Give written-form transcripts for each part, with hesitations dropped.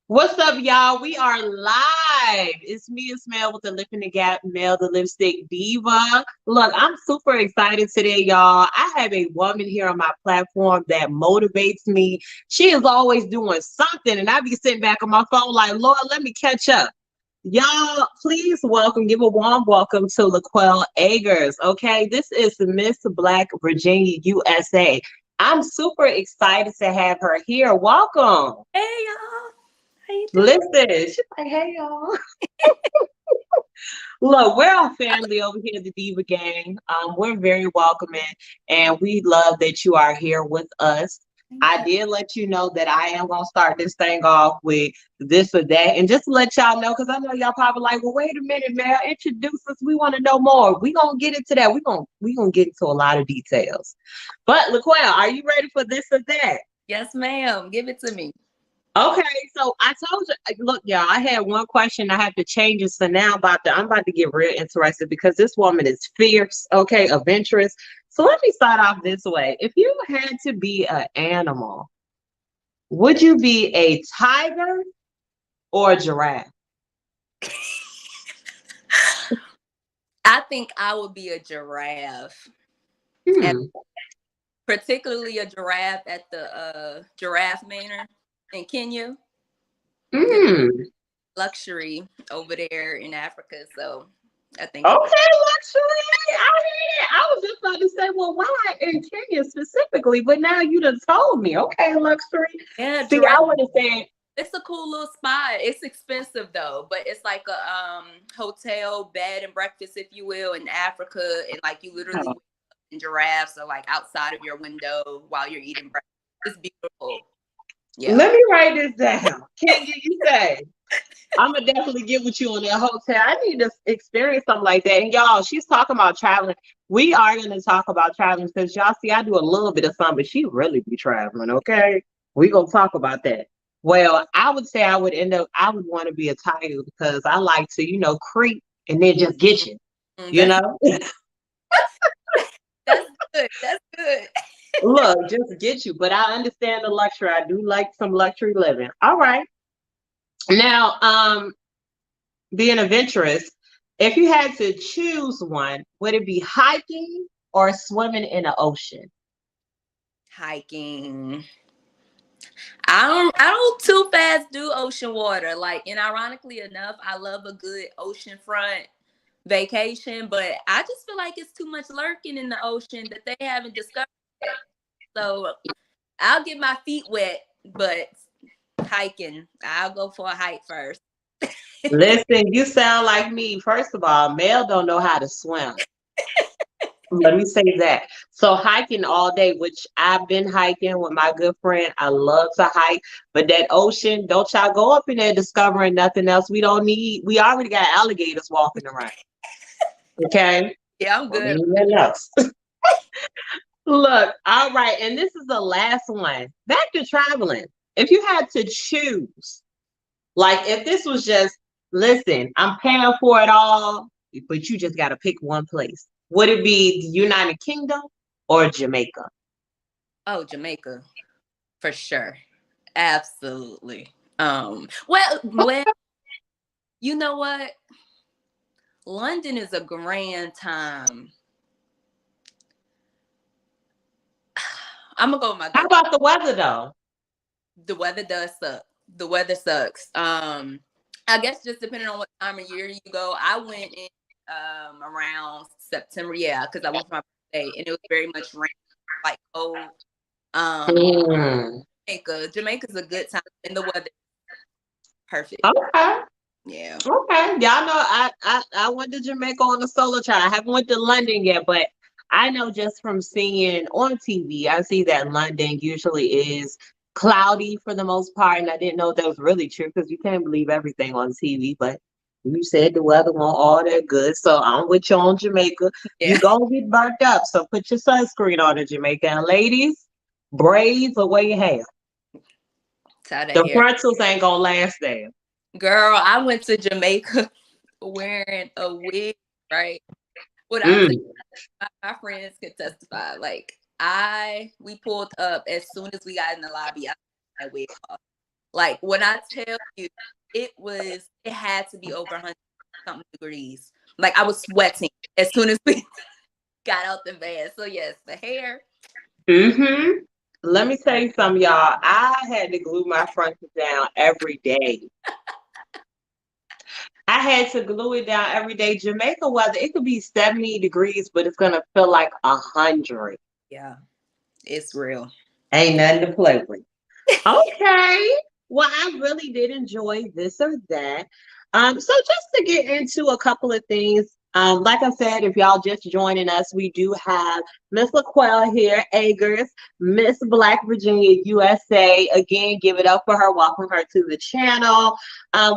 What's up, y'all? We are live. It's me and Smell with the Lip in the Gap, Mel, the Lipstick Diva. Look, I'm super excited today, y'all. I have a woman here on my platform that motivates me. She is always doing something, and I be sitting back on my phone like, Lord, let me catch up. Y'all, please welcome, give a warm welcome to LaQuayle Agurs. Okay, this is Miss Black Virginia, USA. I'm super excited to have her here. Welcome. Hey y'all, how you doing? Listen, she's like, hey y'all. Look, we're all family over here at the Diva Gang. We're very welcoming and we love that you are here with us. Thank I you. did let you know that I am gonna start this thing off with this or that. And just to let y'all know, because I know y'all probably like, well, wait a minute, man, introduce us. We want to know more. We're gonna get into that. We're gonna get into a lot of details. But LaQuayle, are you ready for this or that? Yes, ma'am. Give it to me. Okay, so I told you, look, y'all, I had one question. I had to change it. So now I'm about to get real interested because this woman is fierce, okay, adventurous. So let me start off this way. If you had to be an animal, would you be a tiger or a giraffe? I think I would be a giraffe, and Hmm. particularly a giraffe at the giraffe manor in Kenya. Because Hmm. luxury over there in Africa, so I think I'm. Okay, luxury. I hear it. I was just about to say, well, why in Kenya specifically? But now you done told me. Okay, luxury. Yeah, See, giraffe. I would have said, It's a cool little spot. It's expensive though, but it's like a hotel bed and breakfast, if you will, in Africa, and like you literally oh, wake up and giraffes are like outside of your window while you're eating breakfast. It's beautiful. Yeah. let me write this down. Kenya, you say. I'm gonna definitely get with you on that hotel. I need to experience something like that. And y'all, she's talking about traveling. We are gonna talk about traveling because y'all see, I do a little bit of something, but she really be traveling. Okay, we gonna talk about that. Well, I would say I would end up. I would want to be a tiger because I like to, creep and then just get you. You That's know, that's good. That's good. look, just get you. But I understand the luxury. I do like some luxury living. All right. Now, being adventurous, if you had to choose one, would it be hiking or swimming in the ocean? Hiking. I don't too fast do ocean water. Like, and ironically enough, I love a good oceanfront vacation, but I just feel like it's too much lurking in the ocean that they haven't discovered yet. So I'll get my feet wet, but hiking, I'll go for a hike first. Listen, you sound like me. First of all, Mel don't know how to swim. Let me say that. So hiking all day, which I've been hiking with my good friend. I love to hike, but that ocean, don't y'all go up in there discovering nothing else. We don't need. We already got alligators walking around. Okay, Yeah, I'm don't good. need nothing else. Look, all right, and this is the last one. Back to traveling. If you had to choose, like if this was just, listen, I'm paying for it all, but you just got to pick one place. Would it be the United Kingdom or Jamaica? Oh, Jamaica for sure. Absolutely. Well, you know what? London is a grand time. I'm gonna go with my How gut. about the weather though? The weather does suck. The weather sucks. I guess just depending on what time of year you go. I went in around September, yeah, because I went for my birthday and it was very much rain, like cold. Um, Mm, Jamaica's a good time and the weather perfect. okay. Yeah. Okay, y'all know I went to Jamaica on a solo trip. I haven't went to London yet, but I know just from seeing on TV, I see that London usually is cloudy for the most part, and I didn't know that was really true because you can't believe everything on TV. But you said the weather won't all that good, so I'm with you on Jamaica. Yeah. You gonna get burnt up, so put your sunscreen on in Jamaica. And ladies, braids or wear your hair. Tie that The hair. frontals ain't gonna last there. Girl, I went to Jamaica wearing a wig, right? What I tell Mm. you, my friends could testify. Like we pulled up as soon as we got in the lobby. I took that wig off. Like when I tell you, it had to be over 100 something degrees. Like I was sweating as soon as we got out the van. So yes, the hair. Mm-hmm. Let me tell you something, y'all. I had to glue my frontal down every day. I had to glue it down every day. Jamaica weather, it could be 70 degrees, but it's gonna feel like 100. Yeah, it's real. Ain't nothing to play with. Okay. Well, I really did enjoy this or that. So just to get into a couple of things, like I said, if y'all just joining us, we do have Miss LaQuayle here, Agurs, Miss Black Virginia USA. Again, give it up for her. Welcome her to the channel.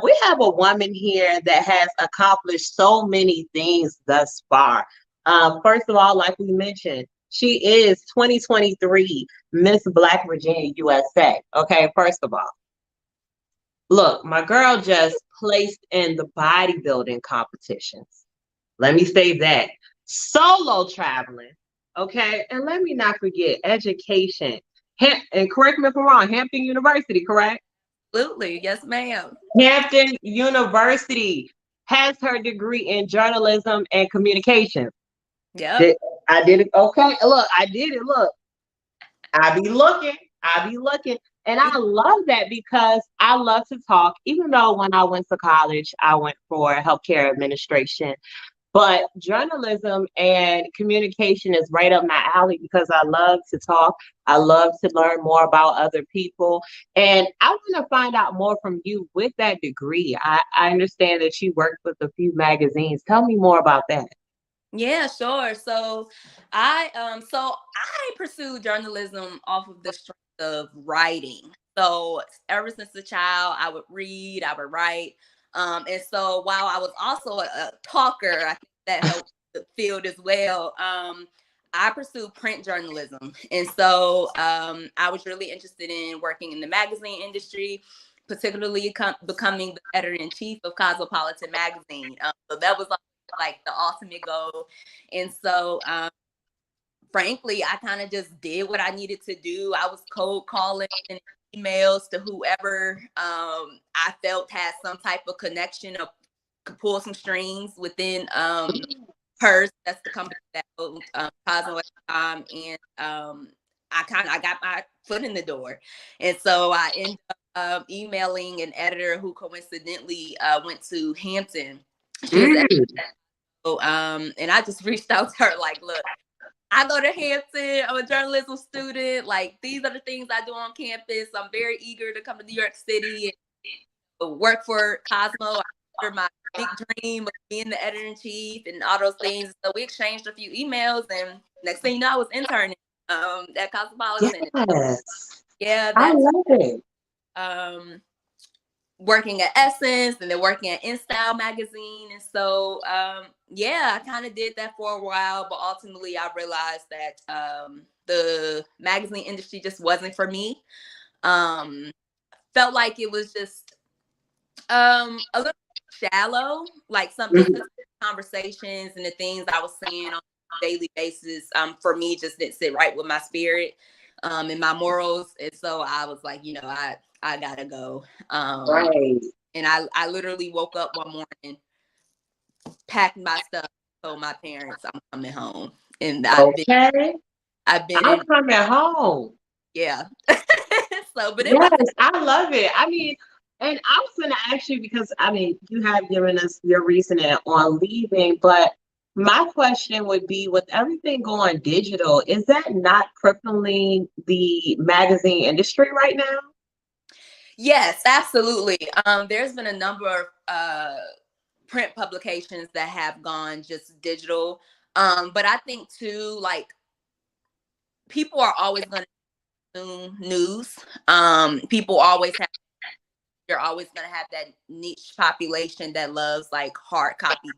We have a woman here that has accomplished so many things thus far. First of all, like we mentioned, she is 2023 Miss Black Virginia USA. Okay, first of all, look, my girl just placed in the bodybuilding competitions. Let me say that. Solo traveling. Okay, and let me not forget education. And correct me if I'm wrong, Hampton University, correct? Absolutely. Yes, ma'am. Hampton University has her degree in journalism and communication. Yep. I did it. Okay, look, I did it. Look, I be looking. I be looking. And I love that because I love to talk. Even though when I went to college, I went for healthcare administration. But journalism and communication is right up my alley because I love to talk. I love to learn more about other people. And I want to find out more from you with that degree. I understand that you worked with a few magazines. Tell me more about that. Yeah, sure. So I pursued journalism off of the strength of writing. So ever since a child, I would read, I would write. And so while I was also a talker, I think that helped the field as well. I pursued print journalism. And so I was really interested in working in the magazine industry, particularly becoming the editor-in-chief of Cosmopolitan magazine. So that was like the ultimate goal. And so frankly, I kind of just did what I needed to do. I was cold calling and emails to whoever I felt had some type of connection or could pull some strings within hers. That's the company that owned Cosmo.com. And I got my foot in the door. And so I ended up emailing an editor who coincidentally went to Hampton. She was and I just reached out to her like, look, I go to Hampton. I'm a journalism student. Like, these are the things I do on campus. I'm very eager to come to New York City and work for Cosmo. I my big dream of being the editor-in-chief and all those things. So we exchanged a few emails, and next thing you know, I was interning at Cosmopolitan. Yes. Yeah, I that's love it. Working at Essence and then working at InStyle magazine. And so, yeah, I kind of did that for a while, but ultimately I realized that the magazine industry just wasn't for me. Felt like it was just a little shallow, like some just the conversations and the things I was saying on a daily basis, for me just didn't sit right with my spirit and my morals. And so I was like, I gotta go. Right. And I literally woke up one morning, packed my stuff, told my parents I'm coming home. And Okay. I've been I'm in, coming home. yeah. So, but it Yes, wasn't. I love it. I mean, and I was going to ask you because I mean, you have given us your reasoning on leaving, but my question would be with everything going digital, is that not crippling the magazine industry right now? Yes, absolutely. There's been a number of print publications that have gone just digital. But I think too, like, people are always going to consume news. People always have, you're always going to have that niche population that loves like hard copy.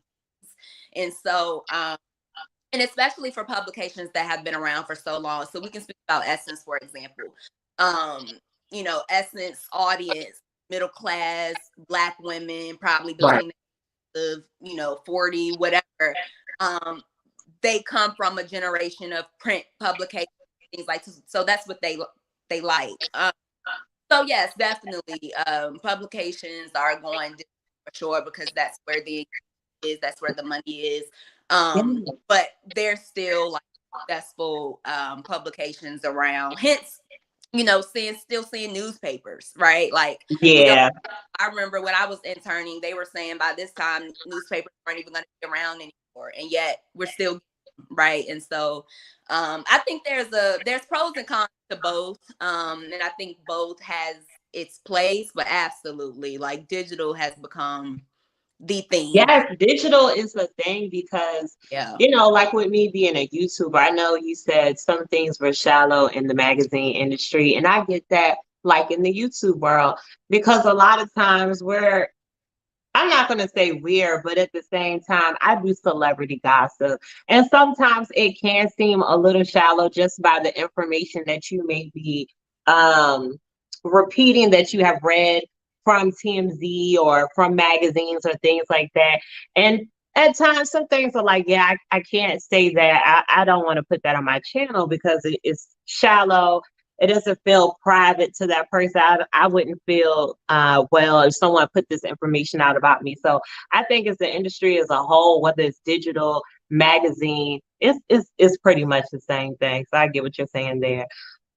And so, and especially for publications that have been around for so long. So we can speak about Essence, for example. Um, Essence audience, middle class, Black women, probably Right. between the 40, whatever. They come from a generation of print publications, things like, so that's what they like. So yes, definitely. Publications are going digital for sure because that's where the is, that's where the money is. Yeah. But there's still like successful publications around. Hence, still seeing newspapers, right? Like we go. Yeah. I remember when I was interning, they were saying by this time newspapers weren't even going to be around anymore, and yet we're still right. And so, I think there's pros and cons to both, and I think both has its place, but absolutely, like digital has become the thing. Yes, digital is the thing because, Yeah. like with me being a YouTuber, I know you said some things were shallow in the magazine industry, and I get that, like in the YouTube world, because a lot of times I'm not going to say weird, but at the same time, I do celebrity gossip. And sometimes it can seem a little shallow just by the information that you may be um, repeating that you have read from TMZ or from magazines or things like that. And at times, some things are like, yeah, I can't say that. I don't want to put that on my channel because it's shallow. It doesn't feel private to that person. I wouldn't feel well if someone put this information out about me. So I think as the industry as a whole, whether it's digital, magazine, it's pretty much the same thing. So I get what you're saying there.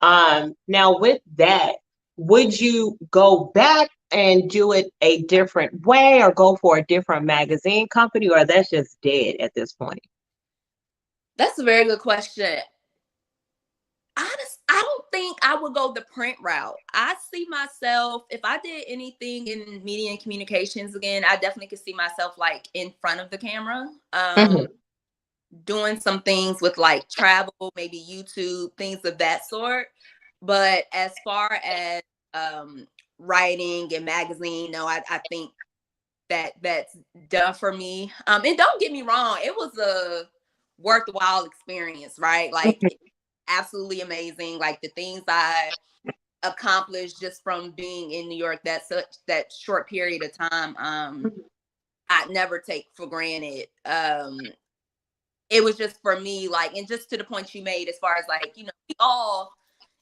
Now with that, would you go back and do it a different way or go for a different magazine company, or that's just dead at this point? That's a very good question. I don't think I would go the print route. I see myself, if I did anything in media and communications again, I definitely could see myself like in front of the camera, Mhm. doing some things with like travel, maybe YouTube, things of that sort. But as far as writing and magazine, no, I think that's done for me. And don't get me wrong, it was a worthwhile experience, right? Like absolutely amazing. Like the things I accomplished just from being in New York that short period of time, I never take for granted. It was just for me, like, and just to the point you made, as far as like, we all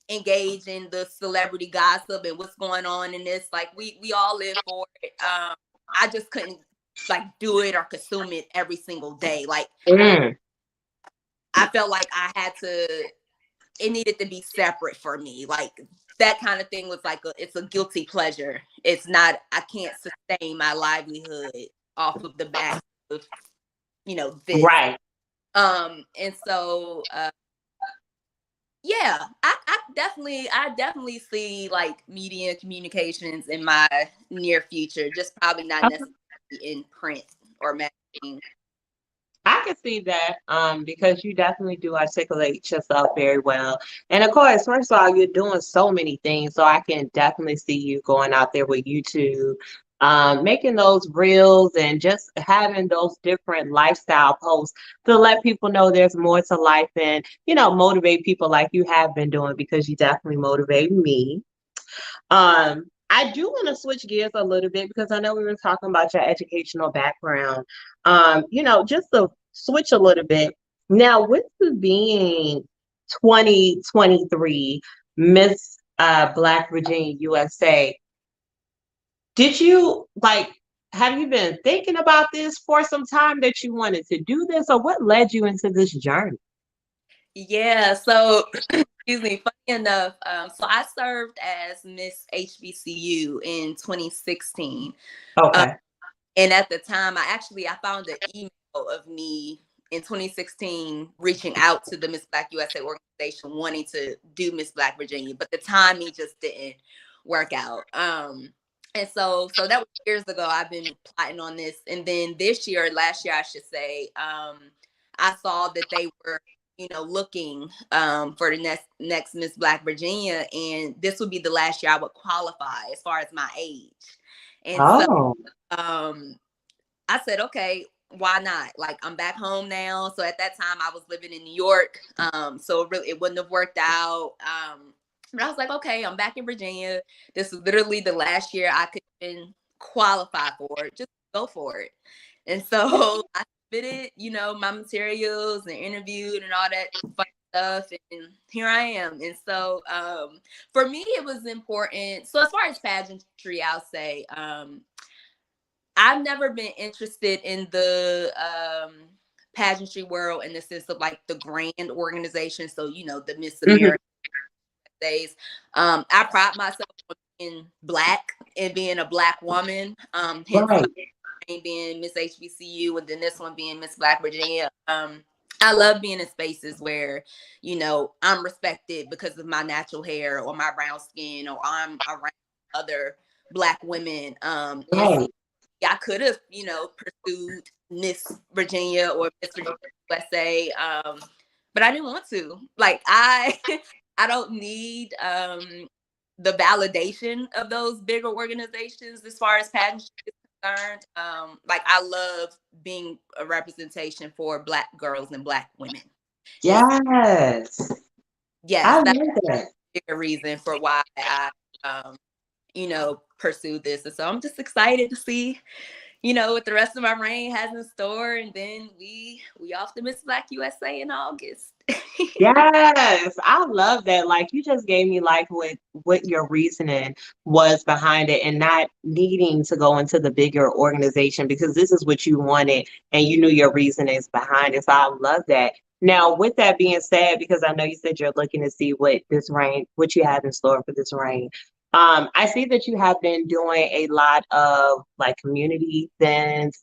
engage in the celebrity gossip and what's going on in this. Like we all live for it. I just couldn't like do it or consume it every single day. Like Mm. I felt like it needed to be separate for me. Like that kind of thing was like it's a guilty pleasure. It's not, I can't sustain my livelihood off of the back of, this. Right. And so, yeah, I definitely see like media and communications in my near future, just probably not necessarily in print or magazine. I can see that because you definitely do articulate yourself very well. And of course, first of all, you're doing so many things. So I can definitely see you going out there with YouTube, making those reels and just having those different lifestyle posts to let people know there's more to life and, motivate people like you have been doing because you definitely motivate me. I do want to switch gears a little bit because I know we were talking about your educational background. Just to switch a little bit. Now, with you being 2023 Miss Black Virginia USA, did you have you been thinking about this for some time that you wanted to do this, or what led you into this journey? Yeah, so excuse me, funny enough, so I served as Miss HBCU in 2016. Um, Okay. and at the time, I found an email of me in 2016 reaching out to the Miss Black USA organization wanting to do Miss Black Virginia, but the timing just didn't work out. And so that was years ago. I've been plotting on this, and then last year, I should say, I saw that they were looking for the next Miss Black Virginia, and this would be the last year I would qualify as far as my age. And so Oh. um I said, okay, why not? Like I'm back home now. So at that time I was living in New York. So really it wouldn't have worked out. But I was like, okay, I'm back in Virginia. This is literally the last year I could even qualify for it. Just go for it. And so I submitted, my materials and interviewed and all that fun stuff, and here I am. And so for me, it was important. So as far as pageantry, I'll say I've never been interested in the pageantry world in the sense of like the grand organization. So, you know, the Miss Mhm. America days. I pride myself on being Black and being a Black woman. Hence my Right. name being Miss HBCU, and then this one being Miss Black Virginia. I love being in spaces where, you know, I'm respected because of my natural hair or my brown skin, or I'm around other Black women. And so Right. I could have, you know, pursued Miss Virginia or Miss Virginia USA, but I didn't want to. Like I don't need the validation of those bigger organizations as far as pageantry is concerned. Like I love being a representation for Black girls and Black women. And Yes. yes, I that's love that. a bigger reason for why I, you know, pursue this. And so I'm just excited to see, you know, what the rest of my reign has in store. And then we off to Miss Black USA in August. Yes, I love that. Like you just gave me like what your reasoning was behind it and not needing to go into the bigger organization because this is what you wanted and you knew your reasonings behind it. So I love that. Now, with that being said, because I know you said you're looking to see what you have in store for this reign. I see that you have been doing a lot of like community events.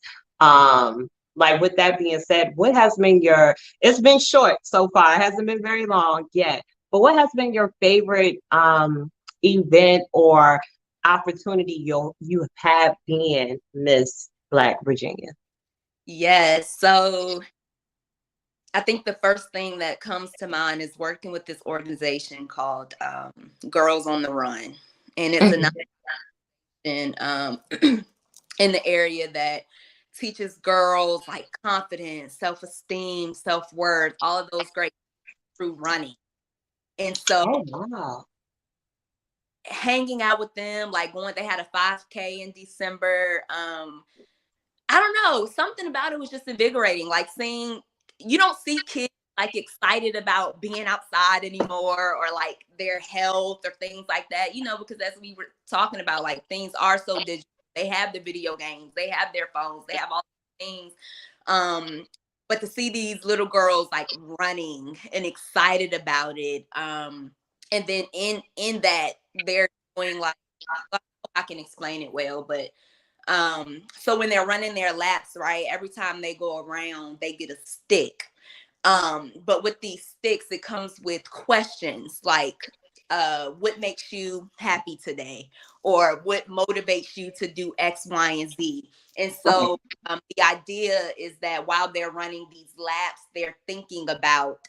Like with that being said, what has been your it's been short so far. It hasn't been very long yet. But what has been your favorite event or opportunity you have been Miss Black Virginia? Yes. So I think the first thing that comes to mind is working with this organization called Girls on the Run. And it's a Mhm. nonprofit in the area that teaches girls like confidence, self-esteem, self-worth, all of those great through running. And so Oh wow. hanging out with them, like going, they had a 5K in December. I don't know, something about it was just invigorating. Like seeing, you don't see kids like excited about being outside anymore or like their health or things like that, you know, because as we were talking about, like things are so digital. They have the video games, they have their phones, they have all these things. But to see these little girls like running and excited about it, and then in that they're doing like, I can explain it well, but so when they're running their laps, right, every time they go around they get a stick. But with these sticks it comes with questions like what makes you happy today, or what motivates you to do X, Y, and Z. And Right. so the idea is that while they're running these laps, they're thinking about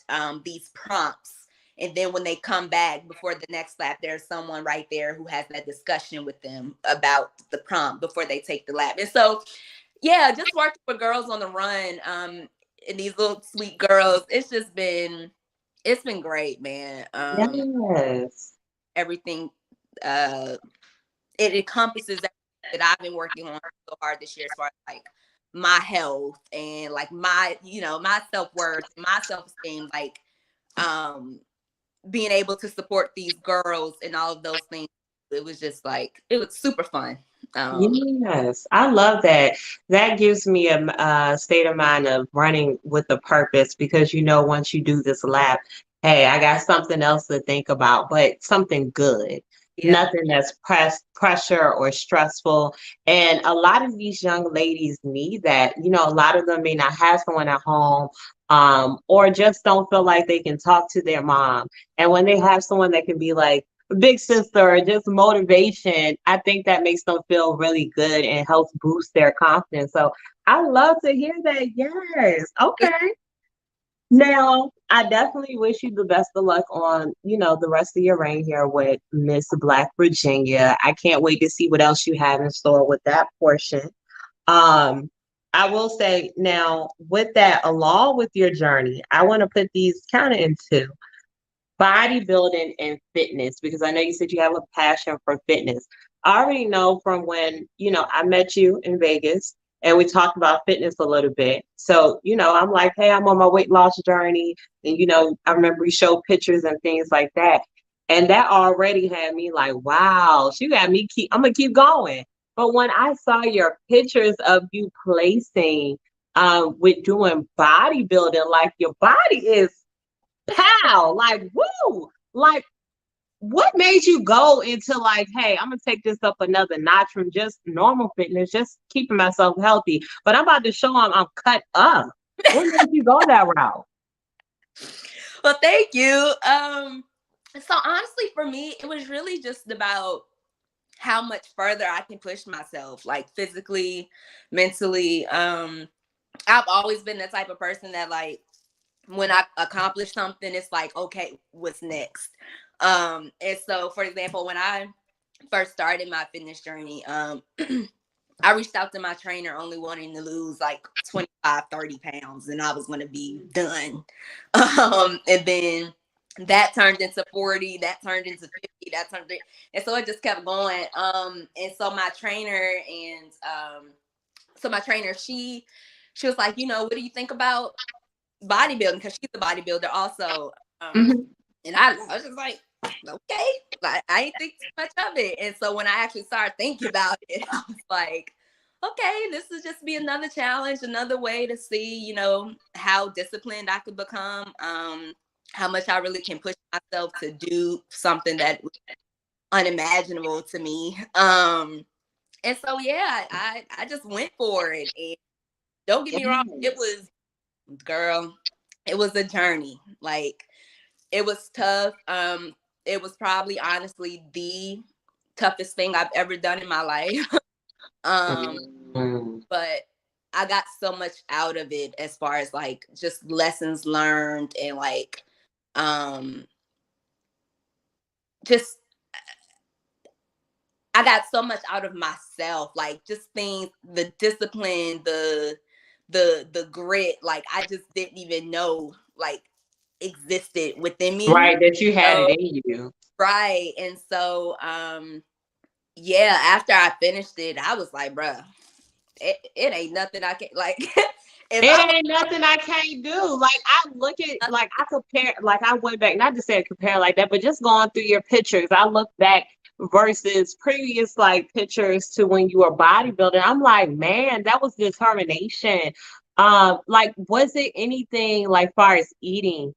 these prompts. And then when they come back before the next lap, there's someone right there who has that discussion with them about the prompt before they take the lap. And so, yeah, just working with Girls on the Run, and these little sweet girls, it's been great, man. Yes. Everything, uh, it encompasses everything that I've been working on so hard this year, as far as like my health and like my, you know, my self-worth, my self-esteem, like, um, being able to support these girls and all of those things. It was just like, it was super fun. Yes, I love that. That gives me a state of mind of running with a purpose because you know once you do this lap, hey, I got something else to think about, but something good. Yeah. Nothing that's pressure or stressful. And a lot of these young ladies need that. You know, a lot of them may not have someone at home, or just don't feel like they can talk to their mom. And when they have someone that can be like, big sister or just motivation, I think that makes them feel really good and helps boost their confidence. So I love to hear that. Yes. Okay. Now, I definitely wish you the best of luck on, the rest of your reign here with Miss Black Virginia. I can't wait to see what else you have in store with that portion. Um, I will say now, with that, along with your journey, I want to put these kind of into bodybuilding and fitness because I know you said you have a passion for fitness. I already know from when, I met you in Vegas and we talked about fitness a little bit. So, I'm like, hey, I'm on my weight loss journey. And, I remember you showed pictures and things like that. And that already had me like, wow, she got me I'm gonna keep going. But when I saw your pictures of you placing with doing bodybuilding, like your body is pow, like woo, like what made you go into like, hey, I'm gonna take this up another notch from just normal fitness, just keeping myself healthy, but I'm about to show them I'm cut up. What made you go that route? Well, thank you. So honestly, for me, it was really just about how much further I can push myself, like physically, mentally. I've always been the type of person that like when I accomplish something, it's like, okay, what's next? And so for example, when I first started my fitness journey, I reached out to my trainer only wanting to lose like 25, 30 pounds and I was going to be done. And then that turned into 40, that turned into 50, that turned into, and so it just kept going. And so my trainer she was like, what do you think about bodybuilding? Because she's a bodybuilder also. And I was just like, okay, like, I ain't think too much of it. And so when I actually started thinking about it, I was like, okay, this is just be another challenge, another way to see, how disciplined I could become, how much I really can push myself to do something that was unimaginable to me. And so, yeah, I just went for it. And don't get me wrong, it was a journey. Like, it was tough. It was probably honestly the toughest thing I've ever done in my life. But I got so much out of it as far as like just lessons learned and like just I got so much out of myself, like just things, the discipline, the grit, like I just didn't even know like existed within me. Right, that you had it in you. Right. And so yeah, after I finished it, I was like, bruh, it ain't nothing I can like It ain't nothing I can't do. Like I look at, like I compare, like I went back, not to say compare like that, but just going through your pictures, I look back versus previous like pictures to when you were bodybuilding. I'm like, man, that was determination. Like, was it anything like far as eating?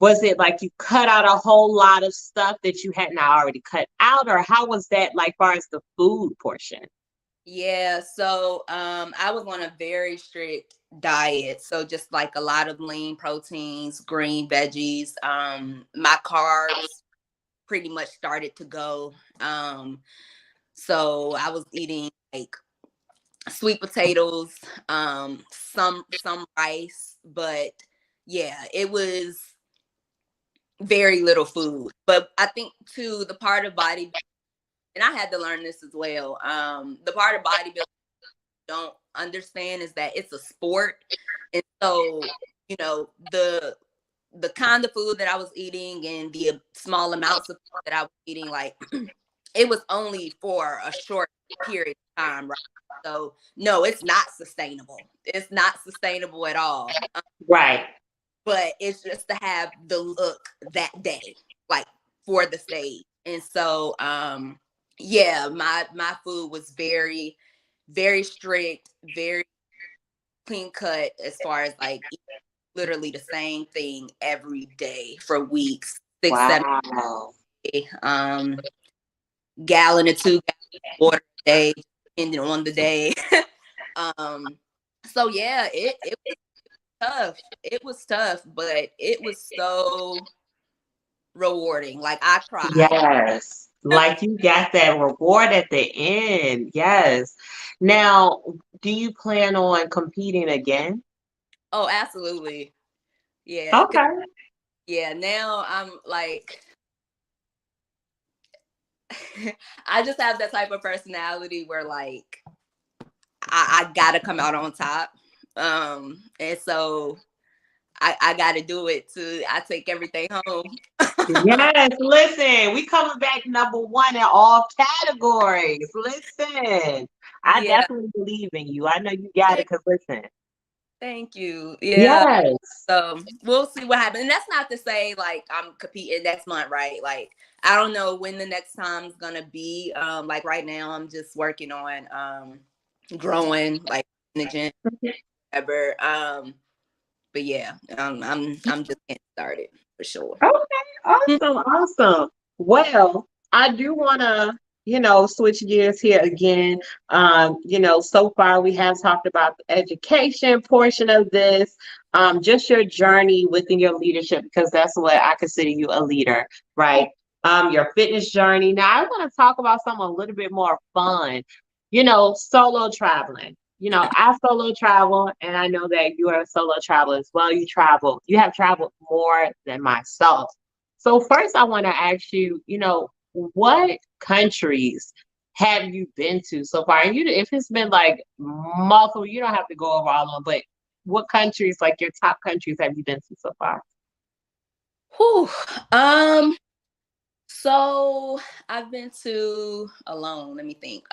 Was it like you cut out a whole lot of stuff that you hadn't already cut out, or how was that like far as the food portion? Yeah, so I was on a very strict diet. So just like a lot of lean proteins, green veggies. My carbs pretty much started to go. So I was eating like sweet potatoes, some rice, but yeah, it was very little food. But I think too the part of bodybuilding, and I had to learn this as well. The part of bodybuilding don't understand is that it's a sport, and so the kind of food that I was eating and the small amounts of food that I was eating, like it was only for a short period of time, right? So no, it's not sustainable. It's not sustainable at all. Right. But it's just to have the look that day, like for the stage. And so yeah, my food was very, very strict, very clean cut as far as like literally the same thing every day for weeks, 6-7 gallon or 2 gallons of water a day, depending on the day. So yeah, it was tough. It was tough, but it was so rewarding. Like I cried. Yes. Like you got that reward at the end. Yes. Now, do you plan on competing again? Oh, absolutely. Yeah. Okay. Yeah. Now I'm like, I just have that type of personality where like I gotta come out on top. And so I gotta do it too. I take everything home. Yes, listen, we coming back number one in all categories. Listen, I Yeah. definitely believe in you. I know you got it. Cause listen, Thank you. Yeah. yes, So we'll see what happens. And that's not to say like I'm competing next month, right? Like I don't know when the next time's gonna be. Like right now I'm just working on growing like in the gym, whatever. But yeah, I'm just getting started for sure. okay, awesome. Well, I do want to, switch gears here again. So far we have talked about the education portion of this, just your journey within your leadership, because that's what I consider you a leader, right? Your fitness journey. Now I want to talk about something a little bit more fun, solo traveling. I solo travel, and I know that you are a solo traveler as well. You have traveled more than myself. So first I want to ask you, what countries have you been to so far? And if it's been like multiple, you don't have to go over all of them, but what countries, like your top countries, have you been to so far? Whew. So I've been to alone. Let me think.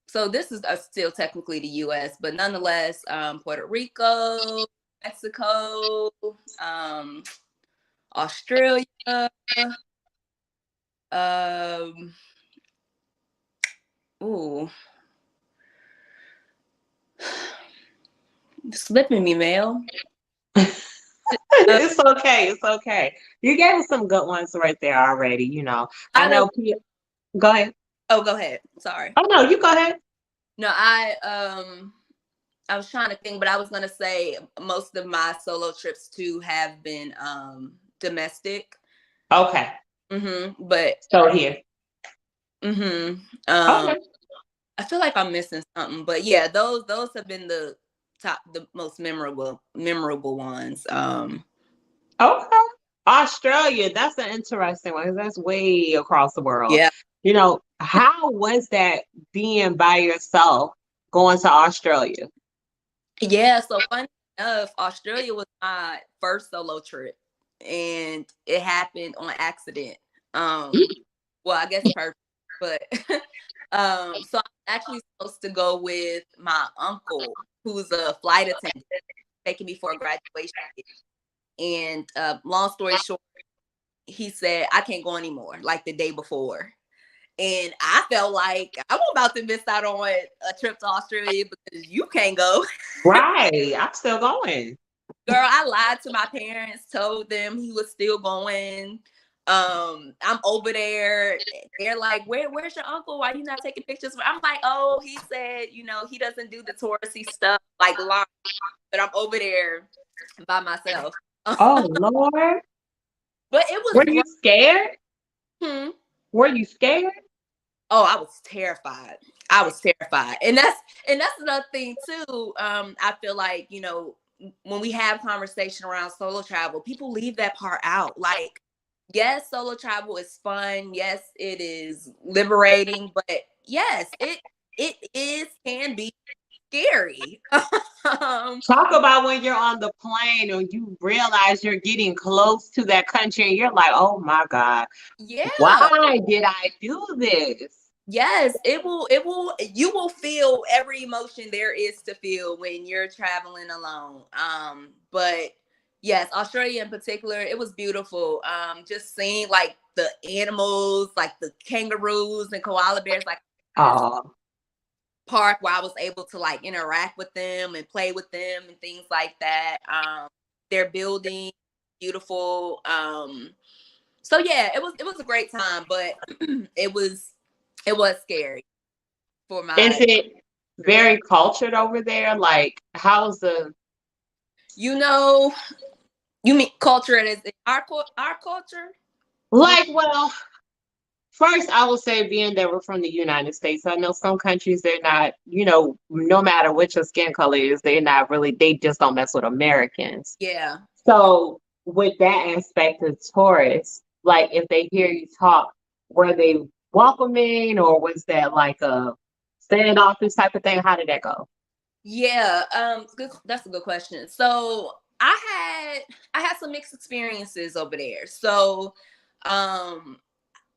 So this is still technically the U.S., but nonetheless, Puerto Rico, Mexico, Australia, um, ooh, slipping me, Mel. Uh, It's okay. It's okay. You gave us some good ones right there already. I I know. know. Go ahead. Oh, go ahead. Sorry. Oh no, you go ahead. No, I was trying to think, but I was gonna say most of my solo trips too have been domestic. Okay. But So here. um Okay. I feel like I'm missing something. But yeah, those have been the most memorable ones. Okay. Australia, that's an interesting one because that's way across the world. Yeah. How was that being by yourself going to Australia? Yeah, so funny enough, Australia was my first solo trip and it happened on accident. Well, I guess perfect, but so I'm actually supposed to go with my uncle who's a flight attendant taking me for a graduation. And long story short, he said I can't go anymore like the day before. And I felt like I'm about to miss out on a trip to Australia because you can't go. Right. I'm still going. Girl, I lied to my parents, told them he was still going. I'm over there. They're like, where's your uncle? Why you not taking pictures? I'm like, oh, he said, he doesn't do the touristy stuff like live, but I'm over there by myself. Oh Lord. But it was Were great. you scared? Hmm. Were you scared? Oh, I was terrified. I was terrified. And that's another thing too. I feel like, when we have conversation around solo travel, people leave that part out. Like, yes, solo travel is fun. Yes, it is liberating, but yes, it can be scary. Talk about when you're on the plane and you realize you're getting close to that country and you're like, oh my God, Yeah. why did I do this? Yes, you will feel every emotion there is to feel when you're traveling alone. But yes, Australia in particular, it was beautiful. Just seeing like the animals, like the kangaroos and koala bears, like this Oh, park where I was able to like interact with them and play with them and things like that. Their building, beautiful. So yeah, it was a great time, but it was it was scary for is my it trip. very cultured over there? Like, how's the You know, you mean culture as in our culture? You like? Well, first, I will say, being that we're from the United States, I know some countries they're not. No matter what your skin color is, they're not really. They just don't mess with Americans. yeah. So, with that aspect of tourists, like if they hear you talk, were they welcoming, or was that like a standoffish type of thing? How did that go? Yeah, good, that's a good question. So I had some mixed experiences over there. So um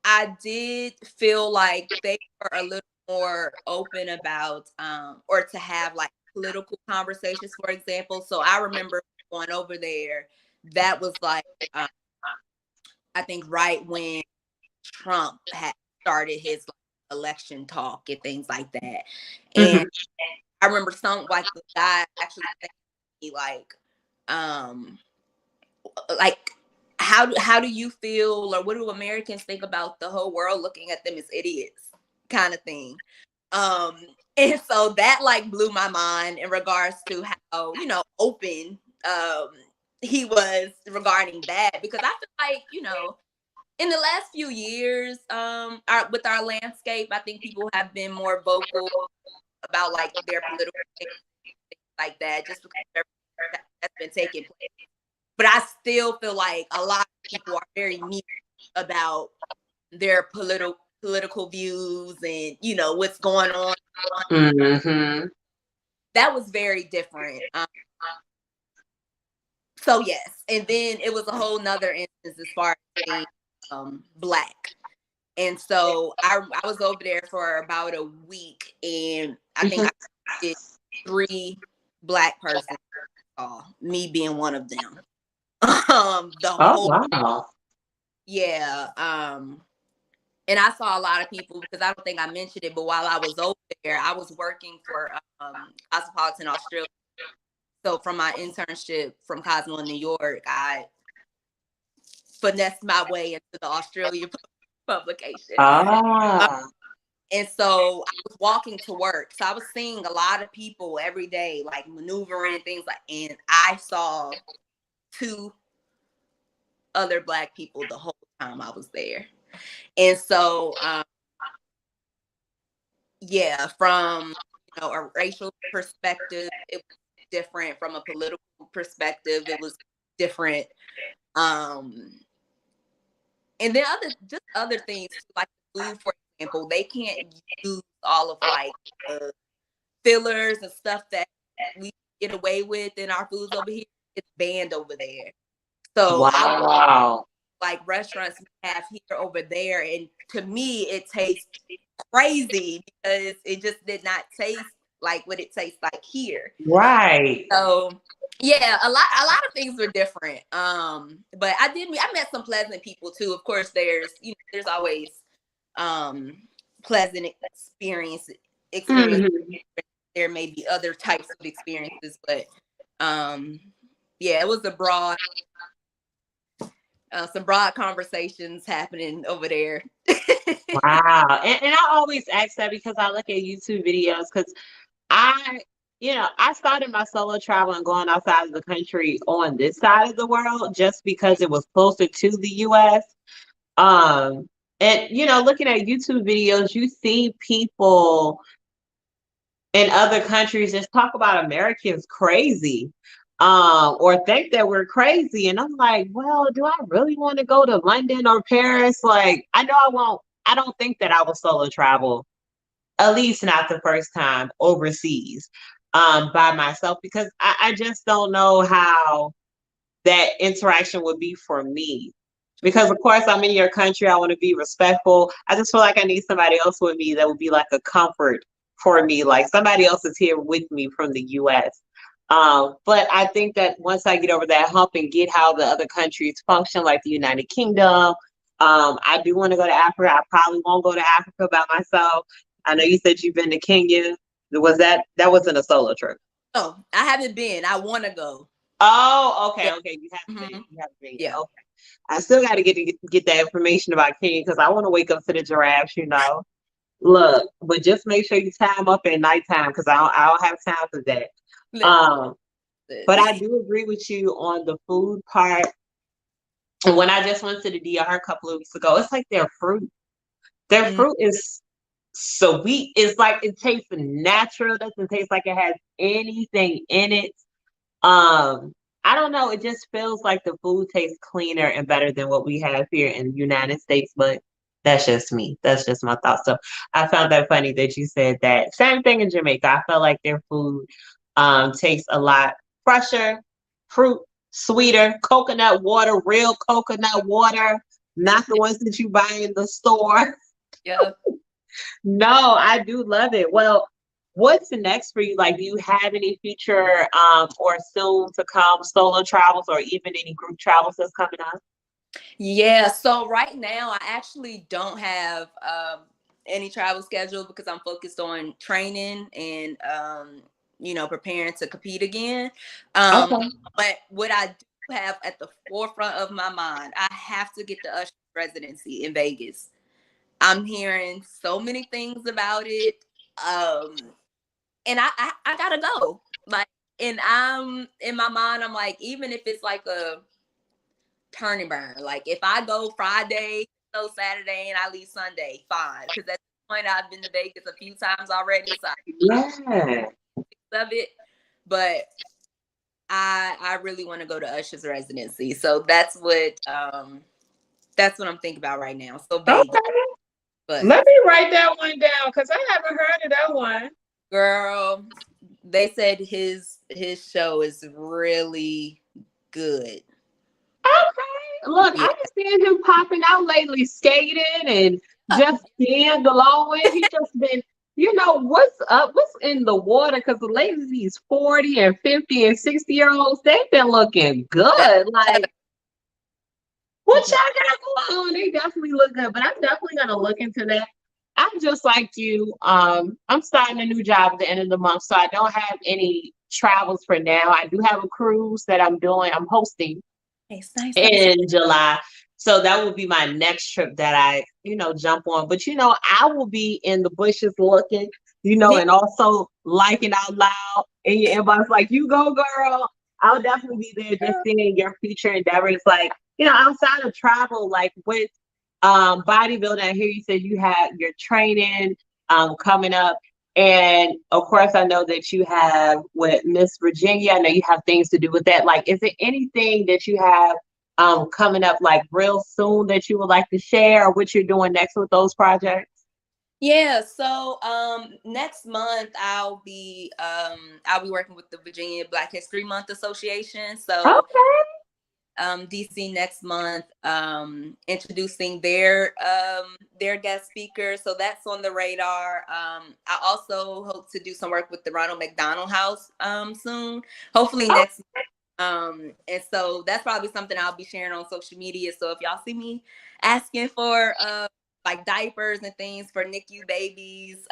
I did feel like they were a little more open about or to have like political conversations, for example. So I remember going over there, that was like I think right when Trump had started his like, election talk and things like that. And I remember some like the guy actually saying to me like how do you feel, or what do Americans think about the whole world looking at them as idiots kind of thing. Um and so that like blew my mind in regards to how, open he was regarding that, because I feel like, in the last few years, with our landscape, I think people have been more vocal about like their political things like that, just because everything that's been taking place. But I still feel like a lot of people are very mute about their political views and what's going on. That was very different. So yes, and then it was a whole nother instance as far as being Black. And so I was over there for about a week, and I think I did 3 Black persons, me being one of them. The whole Wow. Yeah. And I saw a lot of people, because I don't think I mentioned it, but while I was over there, I was working for Cosmopolitan Australia. So from my internship from Cosmo in New York, I finessed my way into the Australia publication. And so I was walking to work. So I was seeing a lot of people every day, like maneuvering things like, and I saw 2 other Black people the whole time I was there. And so, from a racial perspective, it was different. From a political perspective, it was different. And then other things like food, for example, they can't use all of like the fillers and stuff that we get away with in our foods over here. It's banned over there. So wow. like restaurants we have here over there, and to me it tastes crazy because it just did not taste like what it tastes like here. Right. So yeah, a lot of things were different. But I met some pleasant people too. Of course, there's always pleasant experiences. There may be other types of experiences, but it was some broad conversations happening over there. Wow. And I always ask that because I look at YouTube videos, because I started my solo travel and going outside of the country on this side of the world just because it was closer to the US. And looking at YouTube videos, you see people in other countries just talk about Americans crazy, or think that we're crazy. And I'm like, well, do I really want to go to London or Paris? Like, I know I won't. I don't think that I will solo travel, at least not the first time overseas, by myself, because I just don't know how that interaction would be for me. Because of course I'm in your country, I want to be respectful. I just feel like I need somebody else with me that would be like a comfort for me, like somebody else is here with me from the US. But I think that once I get over that hump and get how the other countries function, like the United Kingdom, I do want to go to Africa. I probably won't go to Africa by myself. I know you said you've been to Kenya. That wasn't a solo trip? Oh, I haven't been. I want to go. Oh, okay, Yeah. okay. You haven't been. You haven't been. Yeah. Okay. I still got to get that information about Kenya because I want to wake up to the giraffes. Look, but just make sure you tie them up at nighttime because I don't have time for that. But I do agree with you on the food part. And when I just went to the DR a couple of weeks ago, it's like their fruit. Their fruit is sweet. It's like it tastes natural. It doesn't taste like it has anything in it. I don't know. It just feels like the food tastes cleaner and better than what we have here in the United States. But that's just me. That's just my thoughts. So I found that funny that you said that. Same thing in Jamaica. I felt like their food tastes a lot fresher, fruit, sweeter, coconut water, real coconut water, not the ones that you buy in the store. Yeah. No, I do love it. Well, what's next for you? Like, do you have any future or soon to come solo travels or even any group travels that's coming up? Yeah, so right now I actually don't have any travel schedule because I'm focused on training and preparing to compete again. Um, Okay. but what I do have at the forefront of my mind, I have to get the usher residency in Vegas. I'm hearing so many things about it. And I gotta go. Like, and I'm in my mind, I'm like, even if it's like a turn and burn. Like if I go Friday, no Saturday, and I leave Sunday, fine. Because at this point, I've been to Vegas a few times already, so Yeah. I love it. But I really want to go to Usher's residency, so that's what I'm thinking about right now. So Vegas, Okay. but Let me write that one down because I haven't heard of that one. girl, they said his show is really good. Okay. Look, Yeah. I've been seeing him popping out lately, skating and just being along with. He just been, what's up? What's in the water? Because the ladies, these 40 and 50 and 60-year-olds, they've been looking good. Like, what y'all got going on? They definitely look good, but I'm definitely gonna look into that. I'm just like you. I'm starting a new job at the end of the month, so I don't have any travels for now. I do have a cruise that I'm doing. I'm hosting Nice, nice, nice. in July. So that will be my next trip that I, jump on. But I will be in the bushes looking, Yeah. and also liking out loud in your inbox, like, you go, girl. I'll definitely be there just seeing your future endeavors. Like, outside of travel, like with bodybuilding, I hear you said you had your training coming up. And of course, I know that you have with Miss Virginia. I know you have things to do with that. Like, is there anything that you have coming up like real soon that you would like to share, or what you're doing next with those projects? Yeah, so next month I'll be working with the Virginia Black History Month Association. So Okay. DC next month introducing their guest speaker. So that's on the radar. I also hope to do some work with the Ronald McDonald House soon. Hopefully Oh, next and so that's probably something I'll be sharing on social media. So if y'all see me asking for like diapers and things for NICU babies,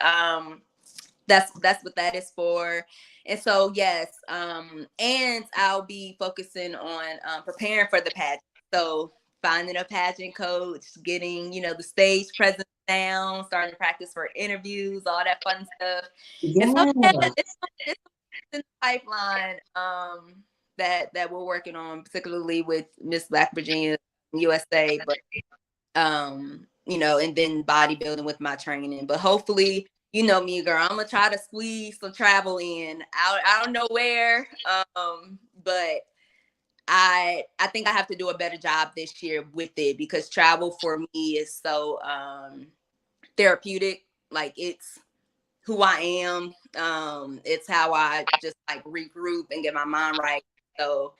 that's what that is for. And so yes, and I'll be focusing on preparing for the pageant. So finding a pageant coach, getting the stage presence down, starting to practice for interviews, all that fun stuff. And so yeah, yeah. it's in the pipeline that we're working on, particularly with Miss Black Virginia USA, but and then bodybuilding with my training. But hopefully, me, girl, I'm gonna try to squeeze some travel in. I don't know where, but I think I have to do a better job this year with it because travel for me is so therapeutic. Like it's who I am. It's how I just like regroup and get my mind right. So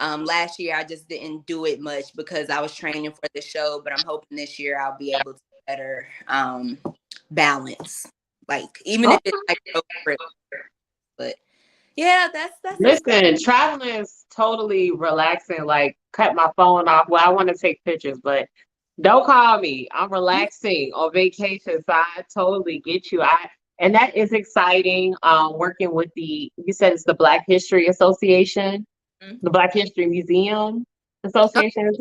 last year I just didn't do it much because I was training for the show, but I'm hoping this year I'll be able to better balance. Like even Oh, if it's like road trip, but yeah, that's what's going. listen, traveling is totally relaxing. Like, cut my phone off. Well, I want to take pictures, but don't call me. I'm relaxing on vacation, so I totally get you. And that is exciting. Working with you said it's the Black History Association, Mhm. the Black History Museum Association.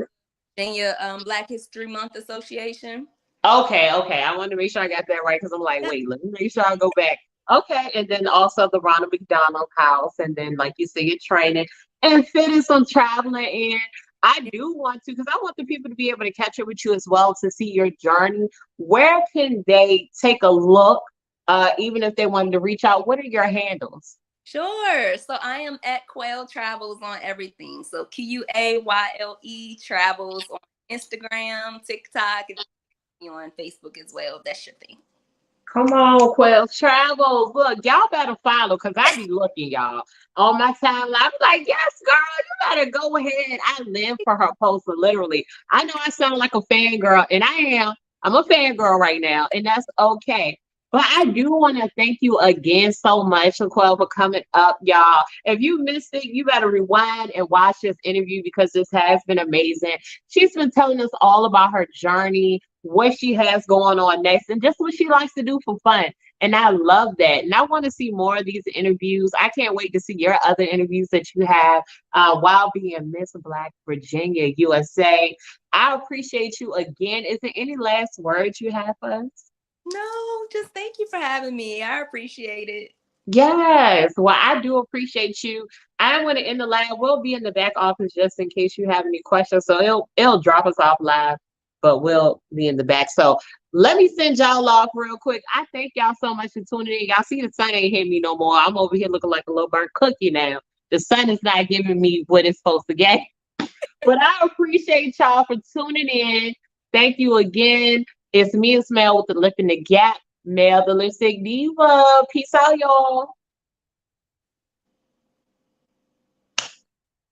Virginia Black History Month Association. Okay, okay. I want to make sure I got that right because I'm like, wait, let me make sure I go back. Okay, and then also the Ronald McDonald House, and then like you say, your training and fitting some traveling in. I do want to because I want the people to be able to catch up with you as well to see your journey. Where can they take a look, even if they wanted to reach out? What are your handles? Sure. So I am at Quayle Travels on everything. So QAYLE Travels on Instagram, TikTok, and on Facebook as well. That's your thing. Come on, Quell Travels. Look, y'all better follow because I be looking, y'all, on my timeline. I'm like, yes, girl, you better go ahead. I live for her posts, literally. I know I sound like a fangirl, and I am. I'm a fangirl right now, and that's okay. But I do want to thank you again so much, LaQuayle, for coming up, y'all. If you missed it, you better rewind and watch this interview because this has been amazing. She's been telling us all about her journey, what she has going on next, and just what she likes to do for fun. And I love that. And I want to see more of these interviews. I can't wait to see your other interviews that you have while being Miss Black Virginia, USA. I appreciate you again. Is there any last words you have for us? No, just thank you for having me. I appreciate it. Yes. Well, I do appreciate you. I'm going to end the live. We'll be in the back office just in case you have any questions. So it'll drop us off live, but we'll be in the back. So let me send y'all off real quick. I thank y'all so much for tuning in. Y'all see the sun ain't hitting me no more. I'm over here looking like a little burnt cookie now. The sun is not giving me what it's supposed to get. But I appreciate y'all for tuning in. Thank you again. It's me and Smell with the Lip in the Gap. Mel the Lipstick Diva. Peace out, y'all.